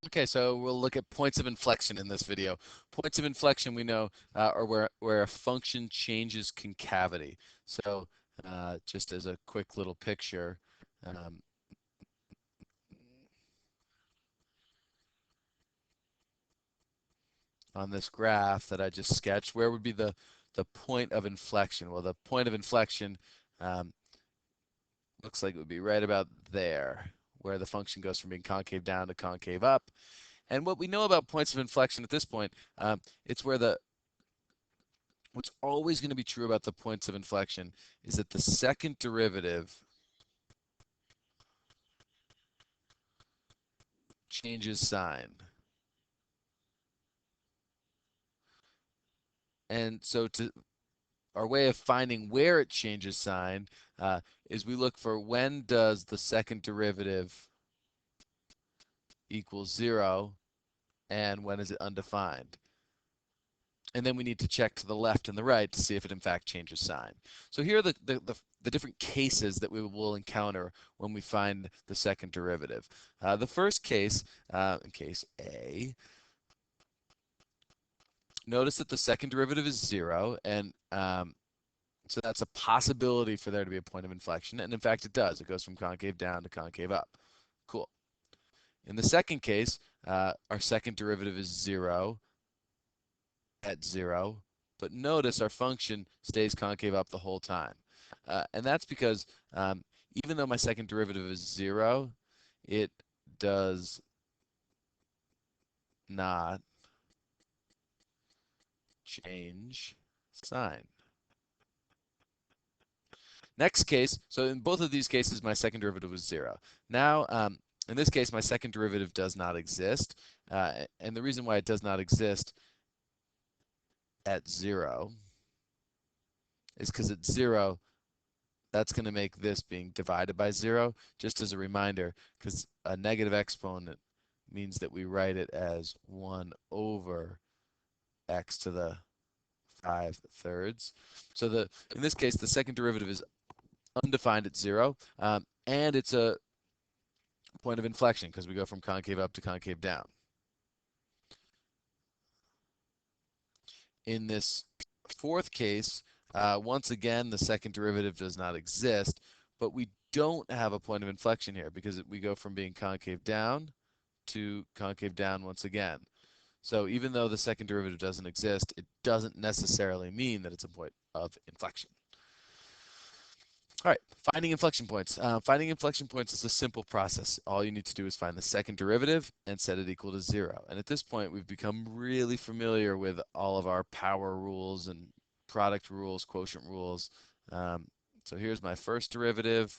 Okay, so we'll look at points of inflection in this video. Points of inflection we know are where a function changes concavity. So just as a quick little picture, um, on this graph that I just sketched, where would be the point of inflection? Well, the point of inflection um, looks like it would be right about there, where the function goes from being concave down to concave up. And what we know about points of inflection at this point, it's where what's always going to be true about the points of inflection is that the second derivative changes sign. And so our way of finding where it changes sign is we look for when does the second derivative equals 0 and when is it undefined. And then we need to check to the left and the right to see if it in fact changes sign. So here are the different cases that we will encounter when we find the second derivative. The first case, in case A, notice that the second derivative is 0, and so that's a possibility for there to be a point of inflection. And in fact, it does. It goes from concave down to concave up. Cool. In the second case, our second derivative is 0 at 0. But notice our function stays concave up the whole time. And that's because even though my second derivative is 0, it does not change sign. Next case, so in both of these cases, my second derivative was 0. Now, in this case, my second derivative does not exist. And the reason why it does not exist at 0 is because at 0, that's going to make this being divided by 0, just as a reminder, because a negative exponent means that we write it as 1 over x to the 5/3. So in this case, the second derivative is undefined at 0, and it's a point of inflection because we go from concave up to concave down. In this fourth case, once again, the second derivative does not exist, but we don't have a point of inflection here because we go from being concave down to concave down once again. So even though the second derivative doesn't exist, it doesn't necessarily mean that it's a point of inflection. All right, finding inflection points. Finding inflection points is a simple process. All you need to do is find the second derivative and set it equal to 0. And at this point, we've become really familiar with all of our power rules and product rules, quotient rules. So here's my first derivative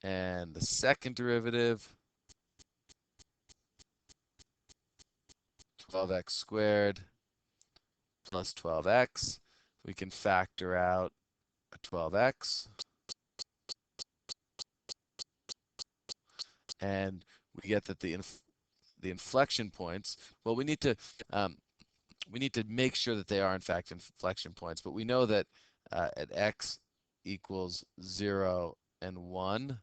and the second derivative, 12x squared plus 12x. We can factor out a 12x. And we get that the inflection points, well, we need to make sure that they are in fact inflection points, but we know that at x equals 0 and 1,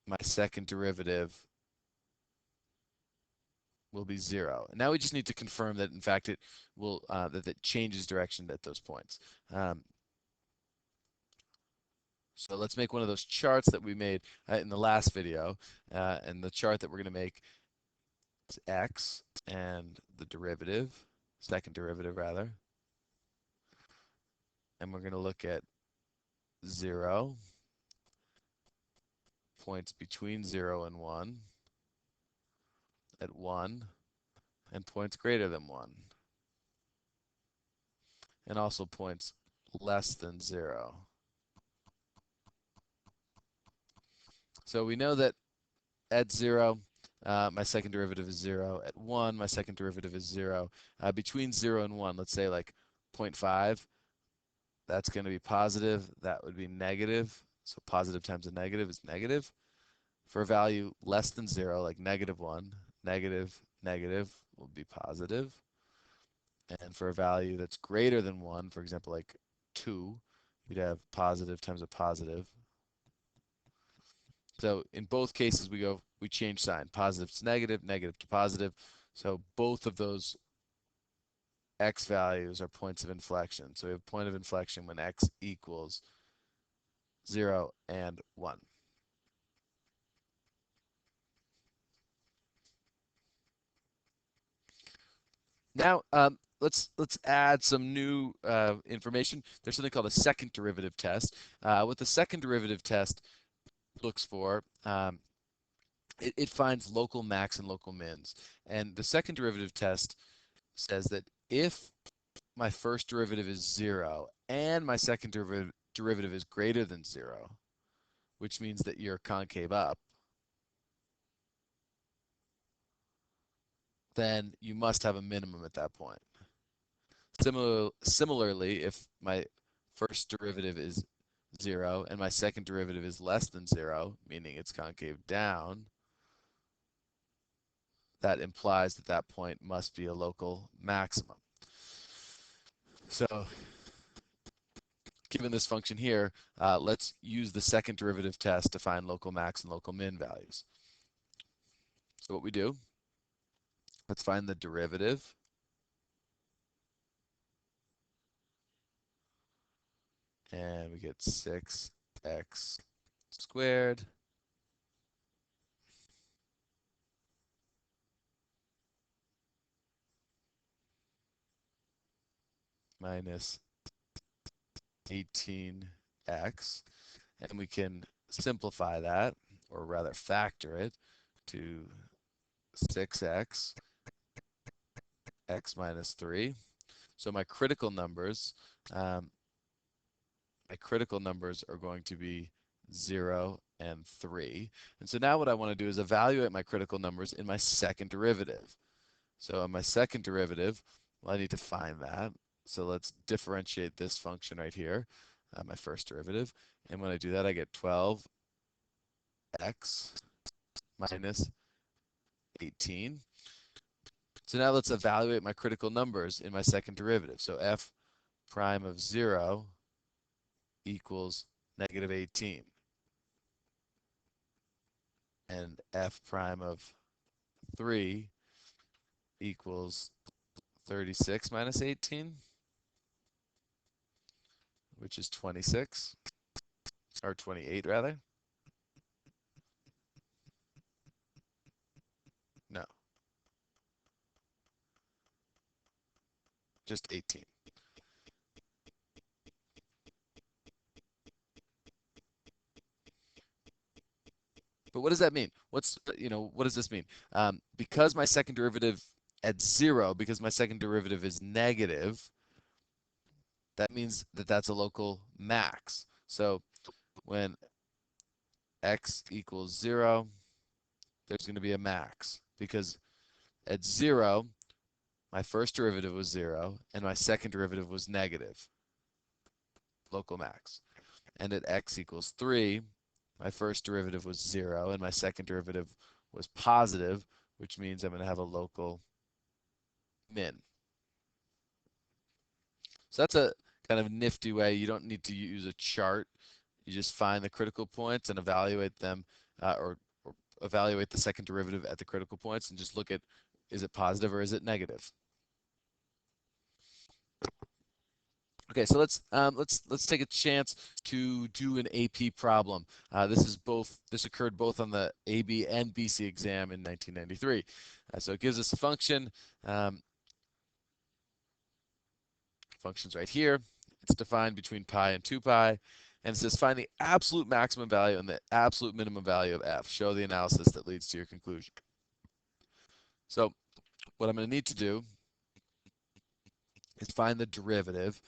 my second derivative will be 0. And now we just need to confirm that in fact it will that it changes direction at those points. So let's make one of those charts that we made in the last video, and the chart that we're going to make is x and the derivative, second derivative rather, and we're going to look at 0, points between 0 and 1, at 1, and points greater than 1, and also points less than 0. So we know that at 0, my second derivative is 0. At 1, my second derivative is 0. Between 0 and 1, let's say like 0.5, that's going to be positive. That would be negative. So positive times a negative is negative. For a value less than 0, like -1, negative, negative will be positive. And for a value that's greater than 1, for example, like 2, you'd have positive times a positive. So in both cases, we change sign, positive to negative, negative to positive. So both of those x values are points of inflection. So we have point of inflection when x equals 0 and 1. Now, let's add some new information. There's something called a second derivative test. What the second derivative test looks for, it finds local max and local mins. And the second derivative test says that if my first derivative is 0 and my second derivative is greater than 0, which means that you're concave up, then you must have a minimum at that point. Similarly, if my first derivative is 0 and my second derivative is less than 0, meaning it's concave down, that implies that that point must be a local maximum. So given this function here, let's use the second derivative test to find local max and local min values. So what we do, let's find the derivative. And we get 6x squared minus 18x. And we can simplify that, or rather factor it, to 6x, x minus 3. So my critical numbers are going to be 0 and 3. And so now what I want to do is evaluate my critical numbers in my second derivative. So in my second derivative, well, I need to find that. So let's differentiate this function right here, my first derivative. And when I do that, I get 12x minus 18. So now let's evaluate my critical numbers in my second derivative. So f prime of 0 equals negative 18. And f prime of 3 equals 36 minus 18, which is 26, or 28 rather. No, just 18. But what does that mean? What does this mean? Because my second derivative at 0, because my second derivative is negative, that means that that's a local max. So when x equals 0, there's going to be a max, because at 0, my first derivative was 0, and my second derivative was negative, local max. And at x equals 3, my first derivative was 0, and my second derivative was positive, which means I'm going to have a local min. So that's a kind of nifty way. You don't need to use a chart. You just find the critical points and evaluate them, or evaluate the second derivative at the critical points, and just look at, is it positive or is it negative? Okay, so let's take a chance to do an AP problem. This occurred both on the AB and BC exam in 1993. So it gives us a function. Function's right here. It's defined between pi and 2 pi. And it says find the absolute maximum value and the absolute minimum value of f. Show the analysis that leads to your conclusion. So what I'm going to need to do is find the derivative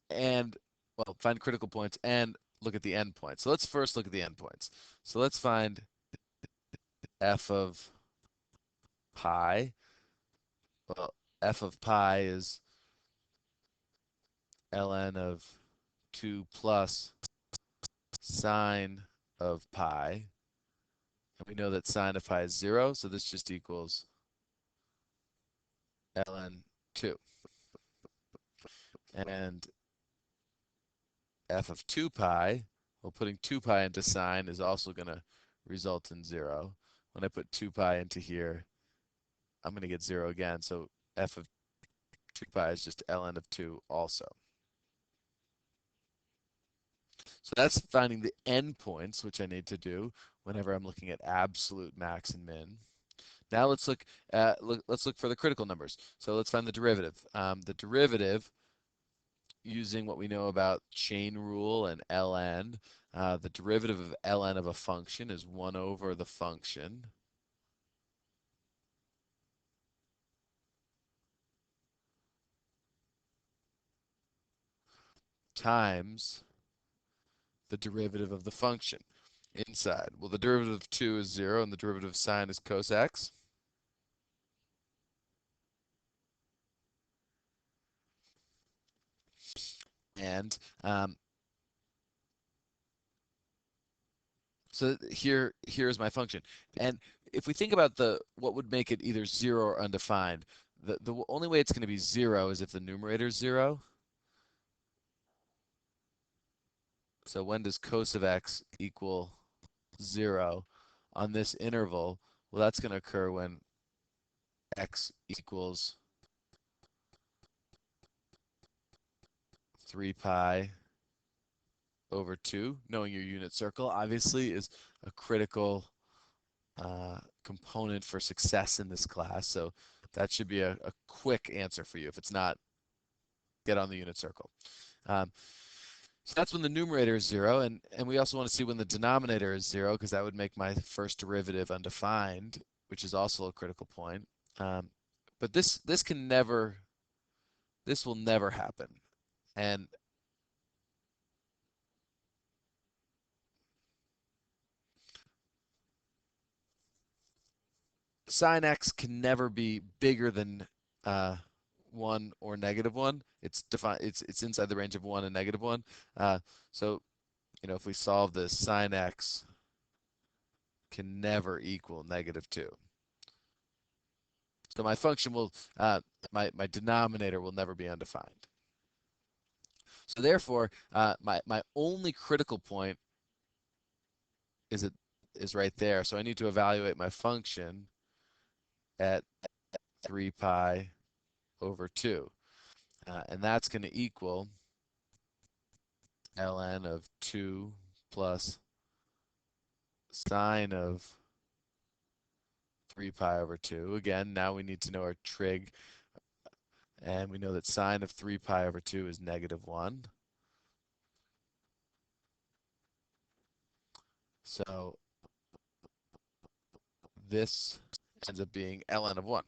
and, well, find critical points and look at the endpoints. So let's first look at the endpoints. So let's find f of pi. Well, f of pi is ln of 2 plus sine of pi. And we know that sine of pi is 0, so this just equals ln 2. And f of 2 pi, well, putting 2 pi into sine is also going to result in 0. When I put 2 pi into here, I'm going to get 0 again. So f of 2 pi is just ln of 2 also. So that's finding the endpoints, which I need to do whenever I'm looking at absolute max and min. Now let's look for the critical numbers. So let's find the derivative. The derivative, using what we know about chain rule and ln, the derivative of ln of a function is 1 over the function times the derivative of the function inside. Well, the derivative of 2 is 0, and the derivative of sine is cos x. And so here's my function. And if we think about what would make it either 0 or undefined, the only way it's going to be 0 is if the numerator is 0. So when does cos of x equal 0 on this interval? Well, that's going to occur when x equals 3 pi over 2. Knowing your unit circle, obviously, is a critical component for success in this class. So that should be a quick answer for you. If it's not, get on the unit circle. Um, so that's when the numerator is 0, and we also want to see when the denominator is 0, because that would make my first derivative undefined, which is also a critical point. But this will never happen. And sine x can never be bigger than 1 or -1. It's defined. It's inside the range of 1 and -1. So if we solve this, sine x can never equal -2. So my function will, my denominator will never be undefined. So therefore, my only critical point is it is right there. So I need to evaluate my function at 3 pi over 2. And that's going to equal ln of 2 plus sine of 3 pi over 2. Again, now we need to know our trig, and we know that sine of 3 pi over 2 is -1. So this ends up being ln of 1.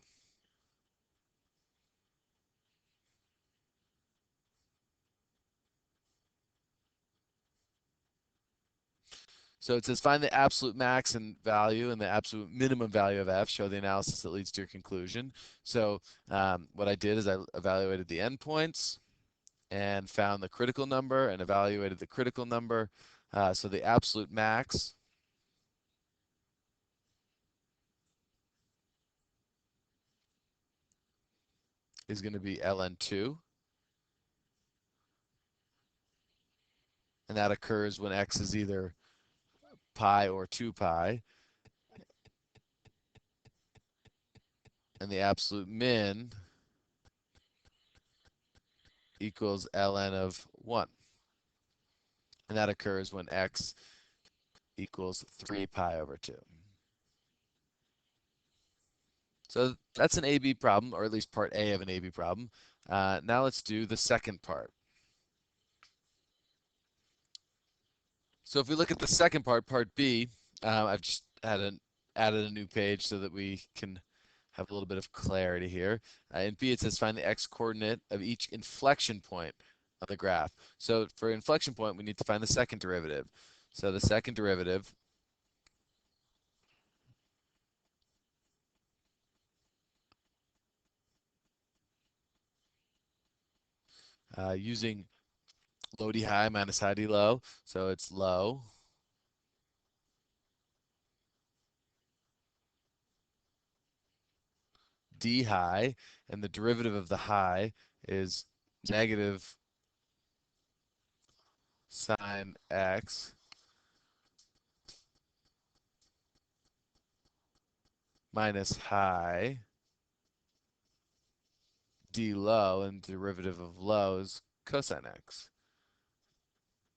So it says find the absolute max and value and the absolute minimum value of f. Show the analysis that leads to your conclusion. So what I did is I evaluated the endpoints and found the critical number and evaluated the critical number. So the absolute max is going to be ln2, and that occurs when x is either pi or 2 pi, and the absolute min equals ln of 1, and that occurs when x equals 3 pi over 2. So that's an AB problem, or at least part A of an AB problem. Now let's do the second part. So if we look at the second part, part B, I've just added a new page so that we can have a little bit of clarity here. In B, it says find the x coordinate of each inflection point on the graph. So for inflection point, we need to find the second derivative. So the second derivative using low d high minus high d low. So it's low d high, and the derivative of the high is negative sine x minus high d low, and derivative of low is cosine x,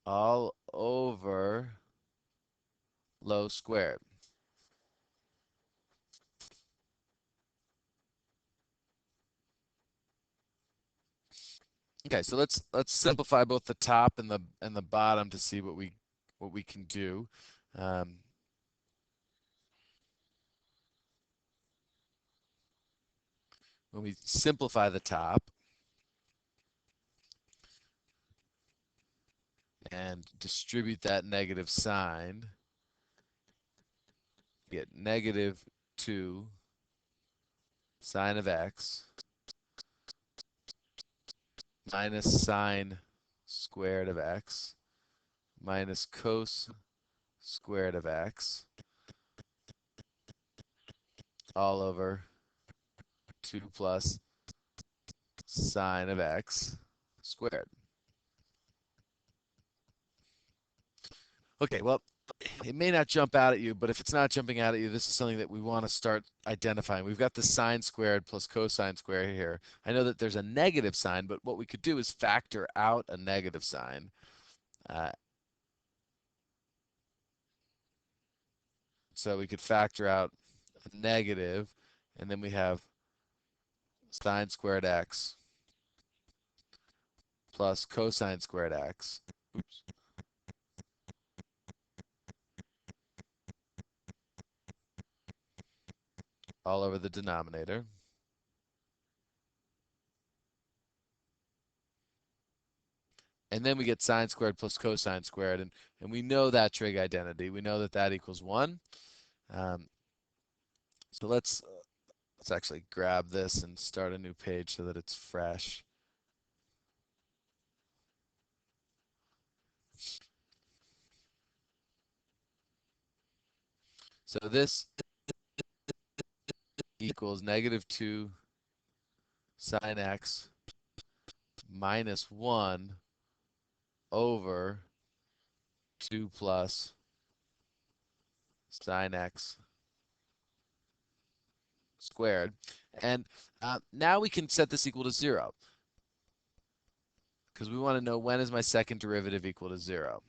all over low squared. Okay, so let's simplify both the top and the bottom to see what we can do. Um, when we simplify the top and distribute that negative sign, get negative 2 sine of x minus sine squared of x minus cos squared of x all over 2 plus sine of x squared. Okay, well, it may not jump out at you, but if it's not jumping out at you, this is something that we want to start identifying. We've got the sine squared plus cosine squared here. I know that there's a negative sign, but what we could do is factor out a negative sign. Uh, so we could factor out a negative, and then we have sine squared x plus cosine squared x. Oops. All over the denominator. And then we get sine squared plus cosine squared, and we know that trig identity. We know that that equals 1. Um, so let's actually grab this and start a new page so that it's fresh. So this equals negative 2 sine x minus 1 over 2 plus sine x squared. And now we can set this equal to 0 because we want to know when is my second derivative equal to 0.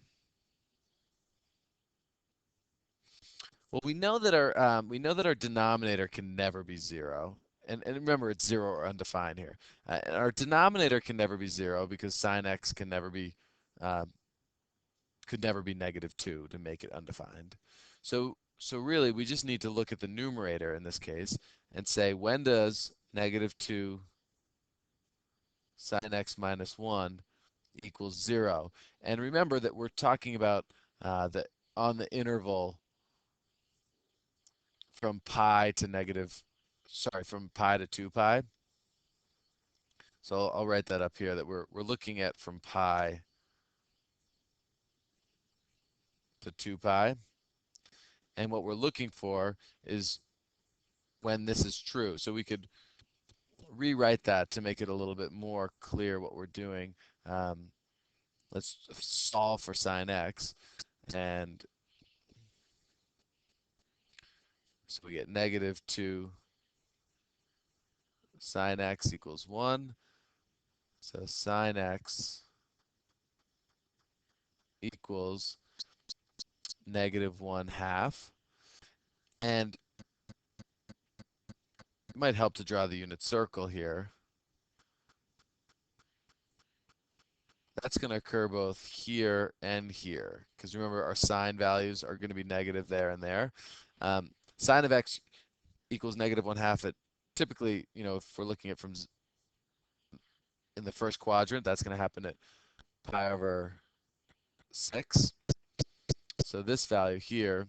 Well, we know that our denominator can never be 0. And remember, it's 0 or undefined here. And our denominator can never be 0 because sine x can never be uh, could never be negative 2 to make it undefined. So really, we just need to look at the numerator in this case and say, when does negative 2 sine x minus 1 equals 0? And remember that we're talking about the on the interval from pi to from pi to 2 pi. So I'll write that up here that we're looking at from pi to 2 pi. And what we're looking for is when this is true. So we could rewrite that to make it a little bit more clear what we're doing. Um, let's solve for sine x. And so we get negative 2 sine x equals 1. So sine x equals negative 1/2. And it might help to draw the unit circle here. That's going to occur both here and here, because remember our sine values are going to be negative there and there. Sine of x equals negative 1/2 at typically, if we're looking at from in the first quadrant, that's going to happen at pi over 6. So this value here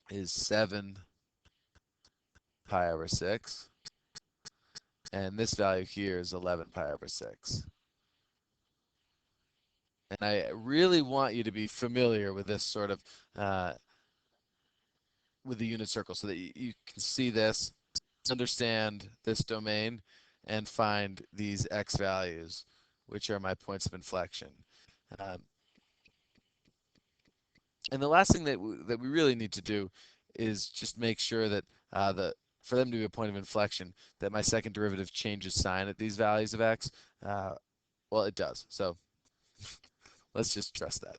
is 7 pi over 6. And this value here is 11 pi over 6. And I really want you to be familiar with this sort of with the unit circle so that you can see this, understand this domain, and find these x values, which are my points of inflection. Um, and the last thing that we really need to do is just make sure that for them to be a point of inflection, that my second derivative changes sign at these values of x. Uh, well, it does. So let's just trust that.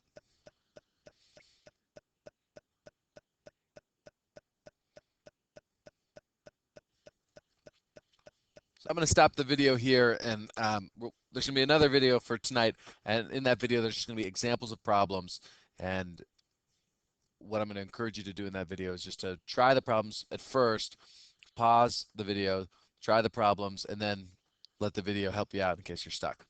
So I'm going to stop the video here, and there's going to be another video for tonight. And in that video, there's just going to be examples of problems. And what I'm going to encourage you to do in that video is just to try the problems at first, pause the video, try the problems, and then let the video help you out in case you're stuck.